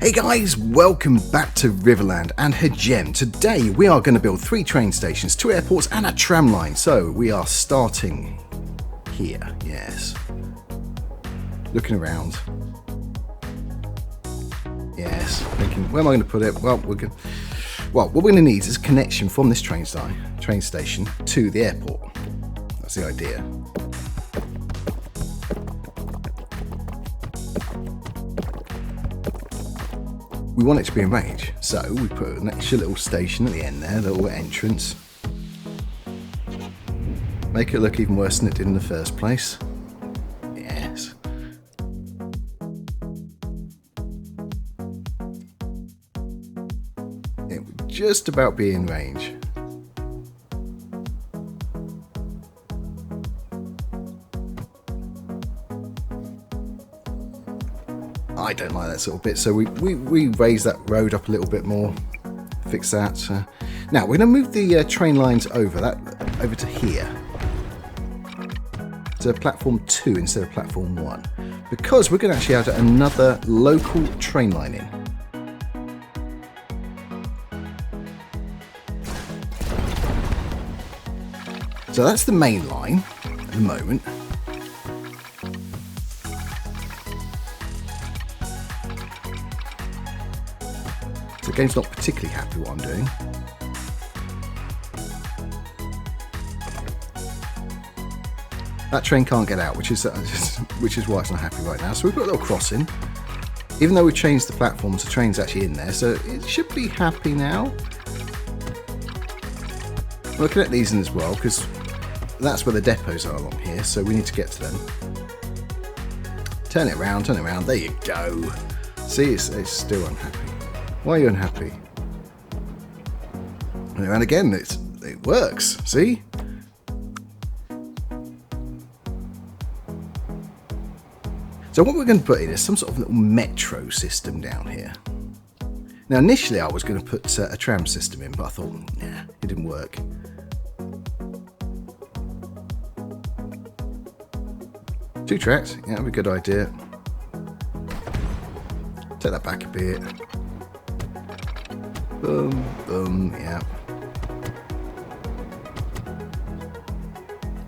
Hey guys, welcome back to Riverland and Hegem. Today we are going to build 3 train stations, 2 airports and a tram line. So we are starting here, yes. Looking around. Yes, thinking, where am I going to put it? Well, what we're going to need is a connection from this train station to the airport. That's the idea. We want it to be in range, so we put an extra little station at the end there, a little entrance. Make it look even worse than it did in the first place. Yes. It would just about be in range. I don't like that sort of bit, so we raise that road up a little bit more, fix that. Now we're going to move the train lines over to here, to platform 2 instead of platform 1, because we're going to actually add another local train line in. So that's the main line at the moment. The game's not particularly happy with what I'm doing. That train can't get out, which is why it's not happy right now. So we've got a little crossing. Even though we've changed the platforms, the train's actually in there, so it should be happy now. We'll connect these in as well, because that's where the depots are along here, so we need to get to them. Turn it around, there you go. See, it's still unhappy. Why are you unhappy? And again, it works, see? So what we're going to put in is some sort of little metro system down here. Now initially I was going to put a tram system in, but I thought, nah, it didn't work. Two tracks, yeah, that'd be a good idea. Take that back a bit. Boom, boom, yeah.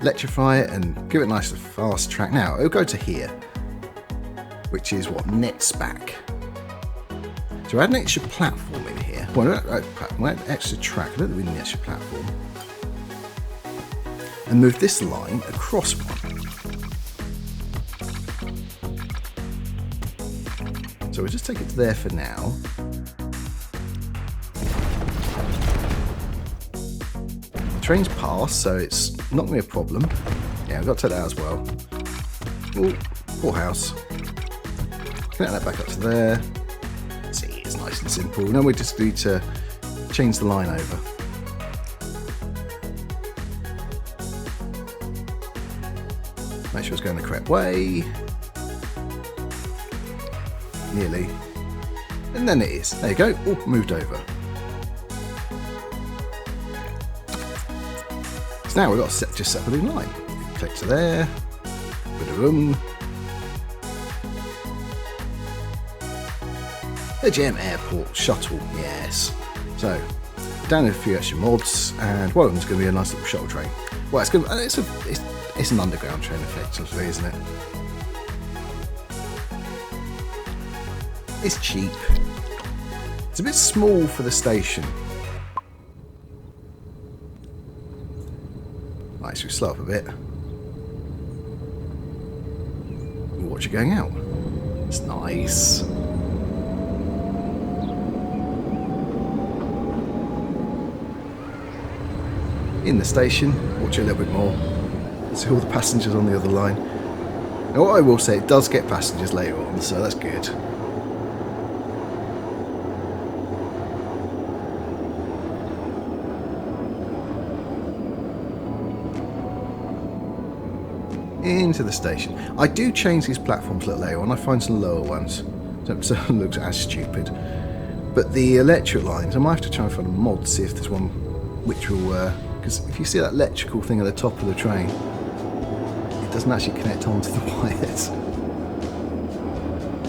Electrify it and give it a nice fast track. Now, it'll go to here, which is what nets back. So add an extra platform in here. Well, add an extra track, I don't think we need an extra platform. And move this line across one. So we'll just take it to there for now. Trains pass, so it's not going to be a problem. Yeah, we've got to take that out as well. Ooh, poor house. Connect that back up to there. See, it's nice and simple. Now we just need to change the line over. Make sure it's going the correct way. Nearly. And then it is. There you go. Oh, moved over. Now we've got to just set up a new line. Click to there, bit of room. Hegem Airport Shuttle, yes. So, down a few extra mods, and one of them's going to be a nice little shuttle train. Well, it's an underground train effectively, isn't it? It's cheap. It's a bit small for the station. Right, so we slow up a bit. Watch it going out. It's nice. In the station, watch it a little bit more. See all the passengers on the other line. Now what I will say, it does get passengers later on, so that's good. Into the station. I do change these platforms a little later on. I find some lower ones, so it looks as stupid. But the electric lines, I might have to try and find a mod to see if there's one which will. Because if you see that electrical thing at the top of the train, it doesn't actually connect onto the wires.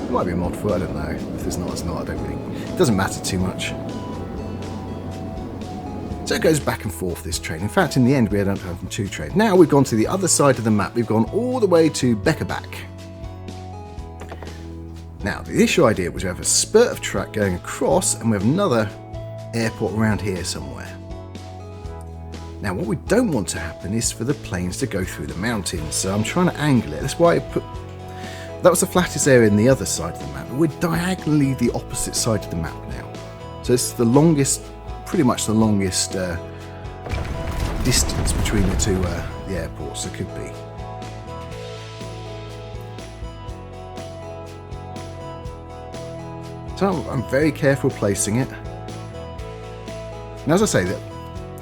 There might be a mod for it, I don't know. there's not, it's not. It doesn't matter too much. So it goes back and forth, this train. In fact, in the end, we end up having 2 trains. Now we've gone to the other side of the map. We've gone all the way to Beckerback. Now, the initial idea was we have a spurt of track going across, and we have another airport around here somewhere. Now, what we don't want to happen is for the planes to go through the mountains. So I'm trying to angle it. That's why I put... That was the flattest area in the other side of the map. We're diagonally the opposite side of the map now. So it's the longest... pretty much the longest distance between the 2 the airports there could be. So I'm very careful placing it. And as I say, that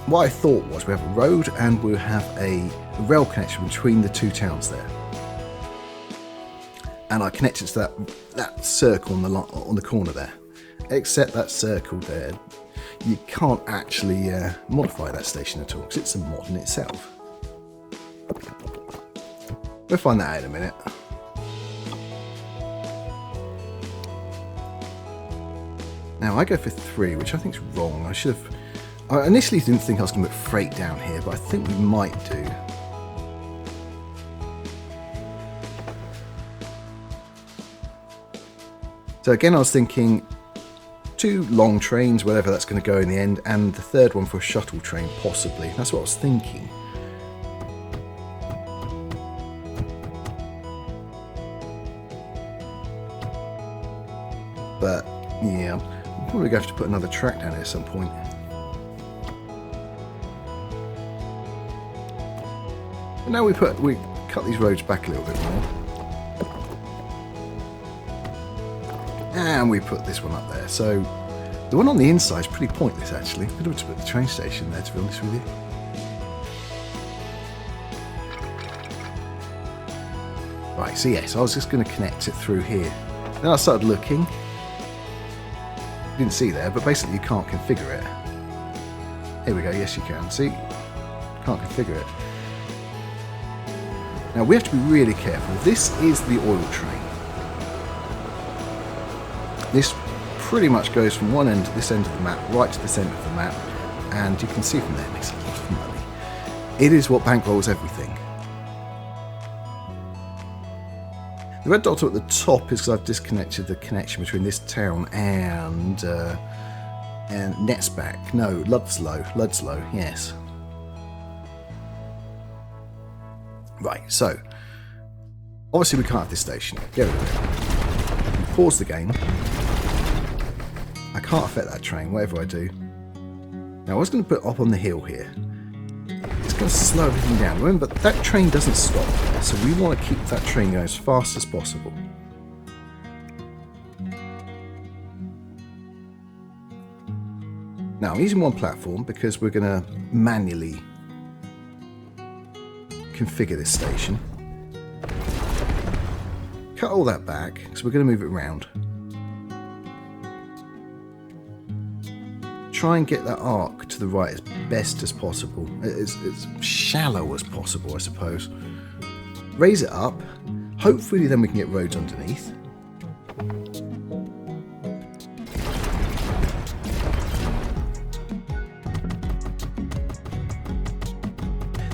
what I thought was we have a road and we'll have a rail connection between the 2 towns there. And I connected to that circle on the corner there. Except that circle there, you can't actually modify that station at all because it's a mod in itself. We'll find that out in a minute. Now I go for 3, which I think is wrong. I initially didn't think I was going to put freight down here, but I think we might do. So again, I was thinking 2 long trains, whatever that's going to go in the end, and the 3rd one for a shuttle train, possibly. That's what I was thinking. But, yeah, we'll probably have to put another track down here at some point. But now we cut these roads back a little bit more. And we put this one up there. So the one on the inside is pretty pointless, actually. Could have put the train station there, to be honest with you. Right, so yes, I was just going to connect it through here. Then I started looking. Didn't see there, but basically you can't configure it. Here we go, yes you can. See? Can't configure it. Now we have to be really careful. This is the oil train. This pretty much goes from one end to this end of the map, right to the centre of the map, and you can see from there it makes a lot of money. It is what bankrolls everything. The red dot at the top is because I've disconnected the connection between this town and Netsback. No, Ludlow, yes. Right, so obviously we can't have this station. Get rid of it. Pause the game. I can't affect that train, whatever I do. Now I was going to put it up on the hill here. It's going to slow everything down. Remember, that train doesn't stop, so we want to keep that train going as fast as possible. Now I'm using one platform because we're going to manually configure this station. Cut all that back because we're going to move it around. Try and get that arc to the right as best as possible, as shallow as possible, I suppose. Raise it up. Hopefully then we can get roads underneath.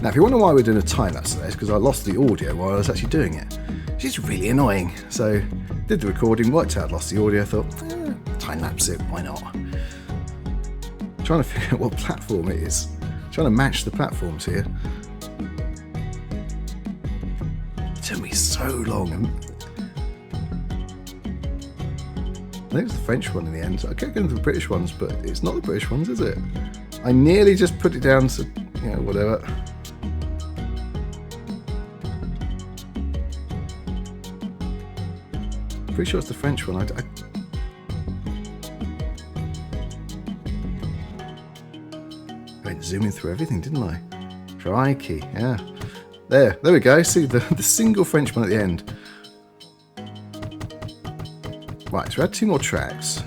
Now if you wonder why we're doing a time-lapse of this, because I lost the audio while I was actually doing it. Which is really annoying. So, did the recording, worked out, lost the audio, thought, time-lapse it, why not? Trying to figure out what platform it is. Trying to match the platforms here. It took me so long. I think it's the French one in the end. I kept going to the British ones, but it's not the British ones, is it? I nearly just put it down to, whatever. Pretty sure it's the French one. I went zooming through everything, didn't I? Crikey, yeah. There we go. See the single French one at the end. Right, so we had 2 more tracks.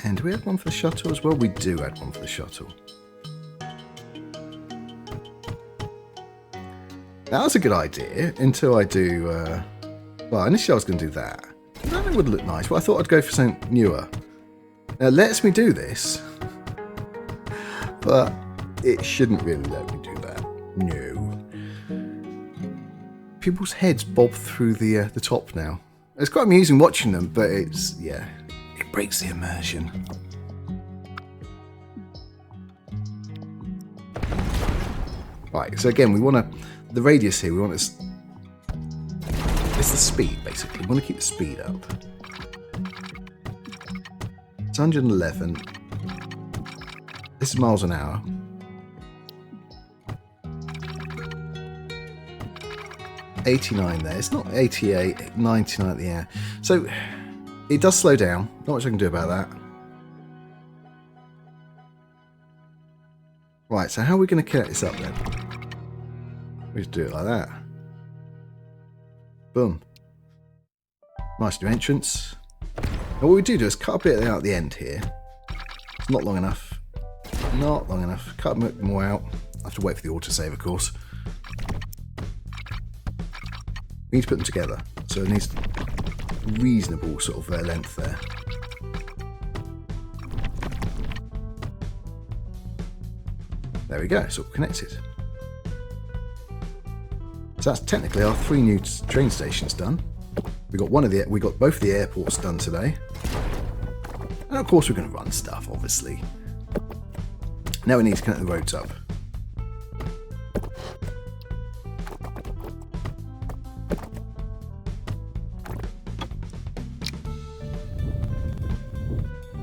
And do we have one for the shuttle as well? We do add one for the shuttle. That was a good idea until I do... well, initially I was going to do that. That would look nice, but I thought I'd go for something newer. Now, it lets me do this, but it shouldn't really let me do that. No. People's heads bob through the top now. It's quite amusing watching them, but it's, yeah, it breaks the immersion. Right, so again, we want to... The radius here, we want to... It's the speed, basically. We want to keep the speed up. It's 111. This is miles an hour. $89 there. It's not 88, 99 at the air. So it does slow down. Not much I can do about that. Right, so how are we going to connect this up then? We just do it like that. Boom. Nice new entrance. And what we do is cut a bit out at the end here. It's not long enough. Not long enough. Cut more out. I have to wait for the autosave, of course. We need to put them together. So it needs reasonable sort of length there. There we go. It's all connected. So that's technically our 3 new train stations done. We got both the airports done today, and of course we're going to run stuff. Obviously, now we need to connect the roads up.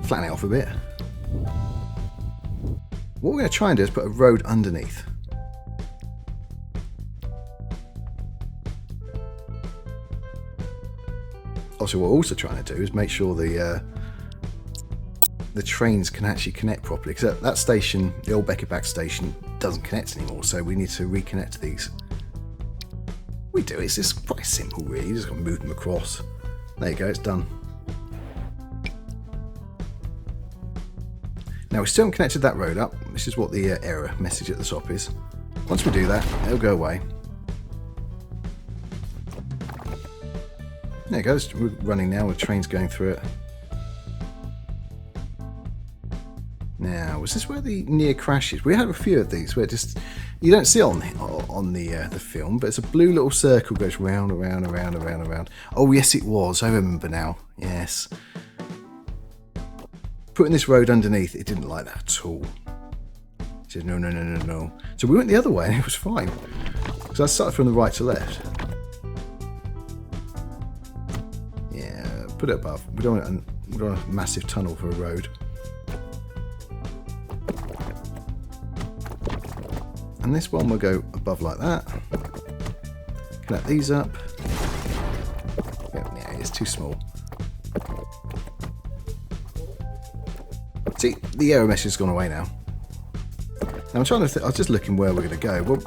Flatten it off a bit. What we're going to try and do is put a road underneath. Also, what we're also trying to do is make sure the trains can actually connect properly, because that station, the old Beckerback station, doesn't connect anymore, so we need to reconnect these. We do, it's just quite simple really, you just got to move them across. There you go, it's done. Now we still haven't connected that road up. This is what the error message at the top is. Once we do that, it'll go away. There it goes, we're running now with trains going through it. Now, was this where the near crashes? We had a few of these where just, you don't see it on the film, but it's a blue little circle goes round, around, around, around, around. Oh yes it was, I remember now, yes. Putting this road underneath, it didn't like that at all. It said no, no, no, no, no. So we went the other way and it was fine. So I started from the right to left. Put it above. We don't want a massive tunnel for a road. And this one will go above like that. Connect these up. Yeah, it's too small. See, the error message has gone away now. Now I'm trying to I was just looking where we're going to go. Well,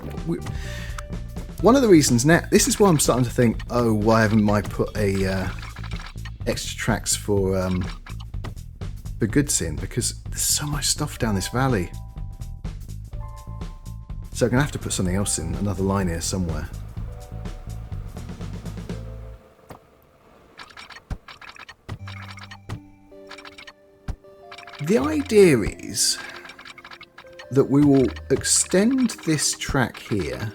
one of the reasons now, this is why I'm starting to think, oh, why haven't I put a extra tracks for goods in, because there's so much stuff down this valley. So I'm going to have to put something else in, another line here somewhere. The idea is that we will extend this track here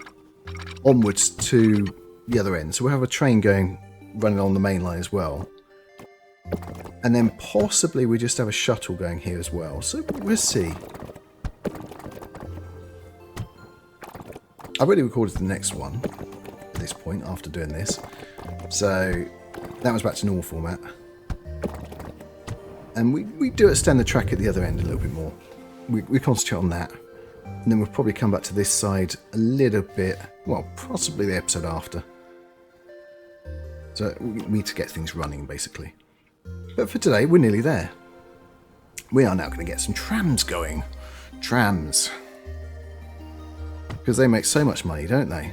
onwards to the other end. So we'll have a train running on the main line as well. And then possibly we just have a shuttle going here as well. So we'll see. I've already recorded the next one at this point after doing this. So that was back to normal format. And we do extend the track at the other end a little bit more. We concentrate on that. And then we'll probably come back to this side a little bit. Well, possibly the episode after. So we need to get things running, basically. But for today, we're nearly there. We are now going to get some trams going. Trams. Because they make so much money, don't they?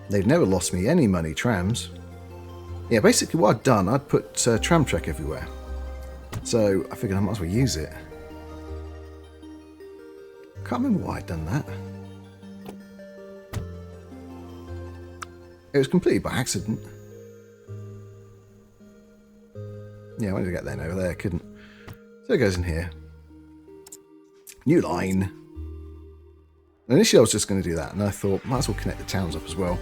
They've never lost me any money, trams. Yeah, basically what I'd done, I'd put tram track everywhere. So I figured I might as well use it. Can't remember why I'd done that. It was completely by accident. Yeah, I wanted to get there and over there, couldn't. So it goes in here. New line. Initially I was just going to do that, and I thought, might as well connect the towns up as well.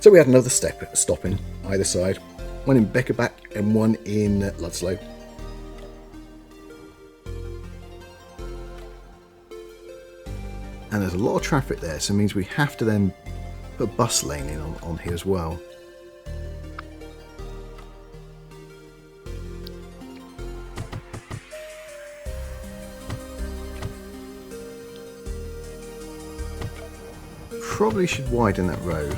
So we had another stop in either side. One in Beckerback and one in Ludlow. And there's a lot of traffic there, so it means we have to then put a bus lane in on here as well. Probably should widen that road.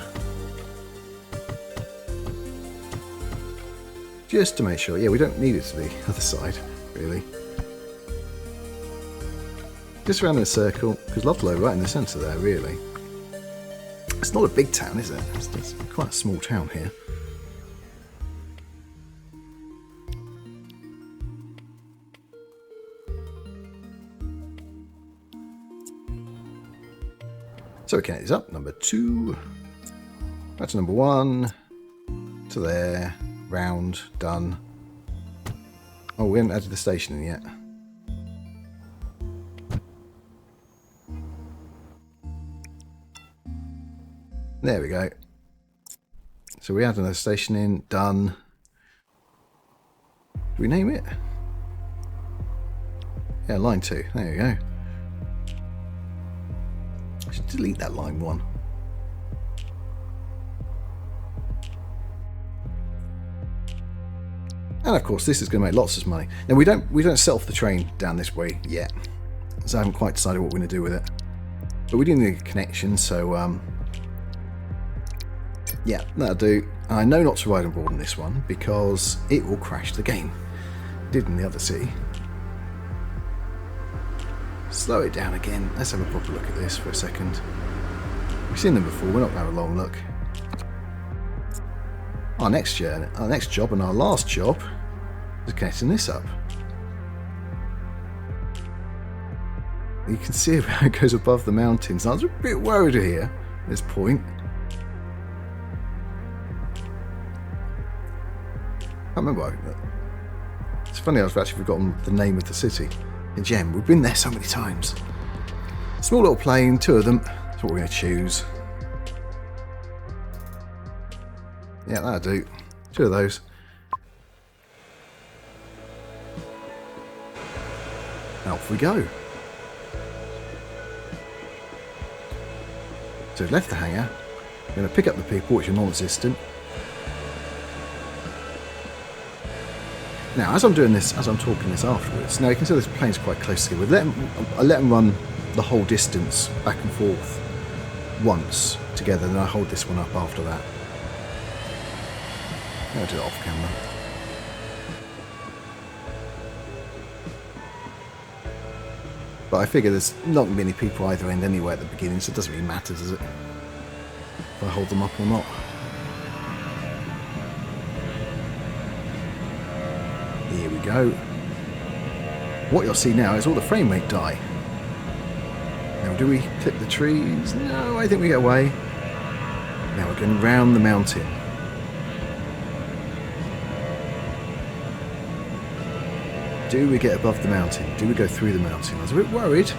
Just to make sure. Yeah, we don't need it to the other side, really. Just around in a circle, because Ludlow right in the centre there, really. It's not a big town, is it? It's quite a small town here. So we connect these up. Number 2. That's number 1. To there. Round. Done. Oh, we haven't added the station in yet. There we go. So we add another station in. Done. Do we name it? Yeah, line 2. There you go. I should delete that line 1. And of course, this is going to make lots of money. Now we don't set off the train down this way yet, so I haven't quite decided what we're going to do with it. But we do need a connection, so yeah, that'll do. I know not to ride on board in this one because it will crash the game. It did in the other city. Slow it down again. Let's have a proper look at this for a second. We've seen them before. We're not going to have a long look. Our next job and our last job is connecting this up. You can see how it goes above the mountains. I was a bit worried here at this point. I can't remember. It's funny, I've actually forgotten the name of the city. In Gem, we've been there so many times. Small little plane, 2 of them. That's what we're going to choose. Yeah, that'll do. 2 of those. And off we go. So we've left the hangar. We're going to pick up the people, which are non-existent. Now, as I'm doing this, as I'm talking this afterwards, now you can see this plane's quite close together. I let them run the whole distance back and forth once together, and I hold this one up after that. I'll do it off camera. But I figure there's not going to be any people either end anyway at the beginning, so it doesn't really matter, does it? If I hold them up or not. Here we go. What you'll see now is all the frame rate die. Now, do we clip the trees? No, I think we get away. Now we're going round the mountain. Do we get above the mountain? Do we go through the mountain? I was a bit worried.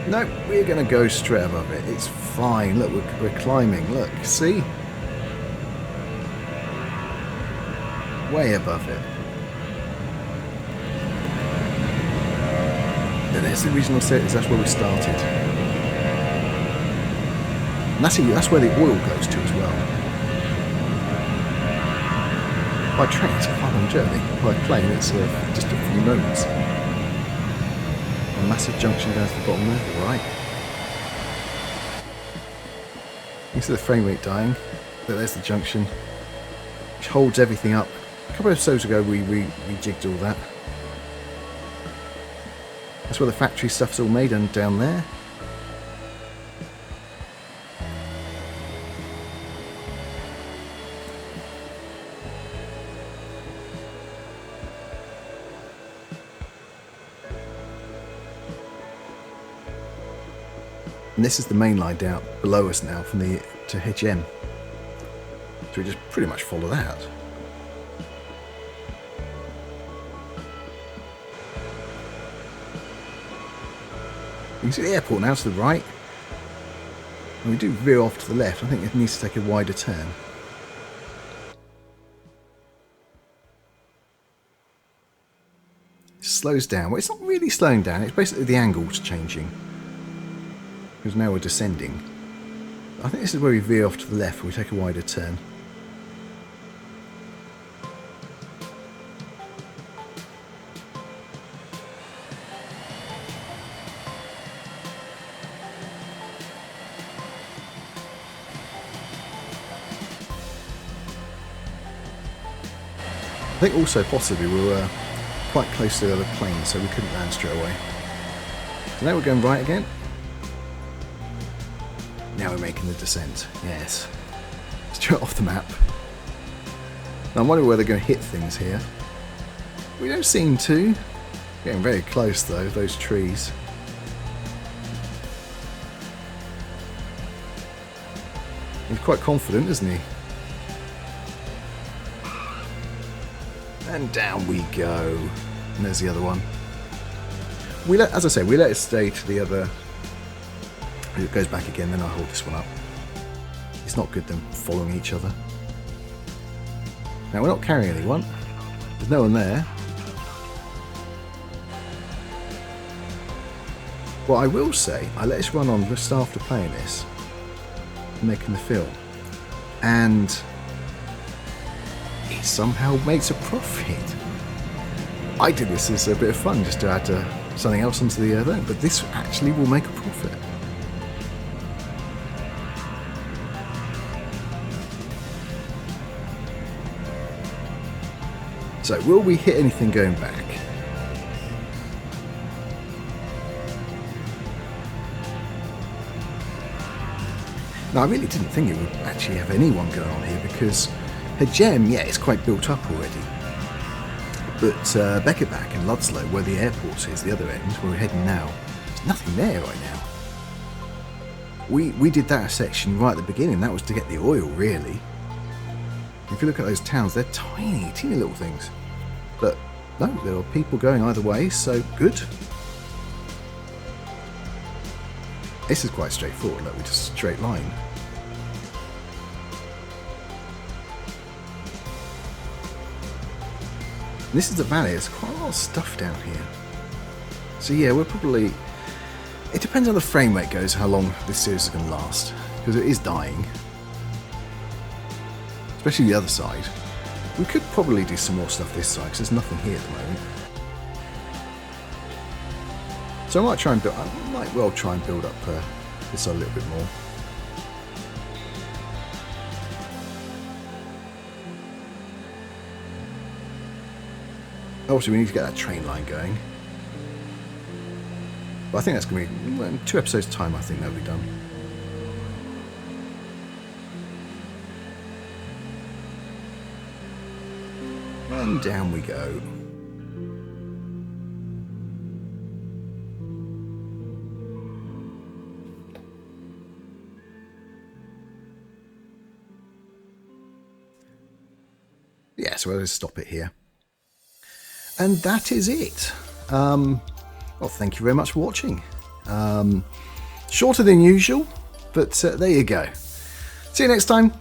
No, we're going to go straight above it. It's fine. Look, we're climbing. Look, see? Way above it. And there's the regional settings. That's where we started. And that's where the oil goes to as well. By train, it's quite a long journey. By plane, it's just a few moments. A massive junction down to the bottom there, right? You can see the frame rate dying. There's the junction, which holds everything up. A couple of episodes ago, we rejigged all that. That's where the factory stuff's all made, and down there. And this is the main line down below us now from the to HM. So we just pretty much follow that. You can see the airport now to the right. And we do veer off to the left. I think it needs to take a wider turn. It slows down. Well, it's not really slowing down. It's basically the angle's changing. Because now we're descending. I think this is where we veer off to the left. We take a wider turn. I think also possibly we were quite close to the other plane, so we couldn't land straight away. So now we're going right again. Now we're making the descent. Yes. Straight off the map. Now I'm wondering where they're going to hit things here. We don't seem to. Getting very close though, those trees. He's quite confident, isn't he? And down we go. And there's the other one. As I say, we let it stay to the other. It goes back again, then I hold this one up. It's not good them following each other. Now we're not carrying anyone. There's no one there. What I will say, I let this run on just after playing this, making the film, and it somehow makes a profit. I did this as a bit of fun, just to add something else onto the event, but this actually will make a profit. So, will we hit anything going back? No, I really didn't think it would actually have anyone going on here because her gem, yeah, it's quite built up already. But Beckerback and Ludlow, where the airport is, the other end, where we're heading now, there's nothing there right now. We did that section right at the beginning. That was to get the oil, really. If you look at those towns, they're tiny, teeny little things. But no, there are people going either way, so good. This is quite straightforward, look, we're just a straight line. This is the valley, there's quite a lot of stuff down here. So yeah, we're probably... It depends on the frame rate goes, how long this series is going to last. Because it is dying. Especially the other side. We could probably do some more stuff this side, because there's nothing here at the moment. So I might well try and build up this side a little bit more. Obviously we need to get that train line going. But I think that's going to be, well, in 2 episodes time I think that'll be done. And down we go. Yeah, so we'll just stop it here. And that is it. Well, thank you very much for watching. Shorter than usual, but there you go. See you next time.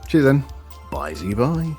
Cheers then. Bye-bye.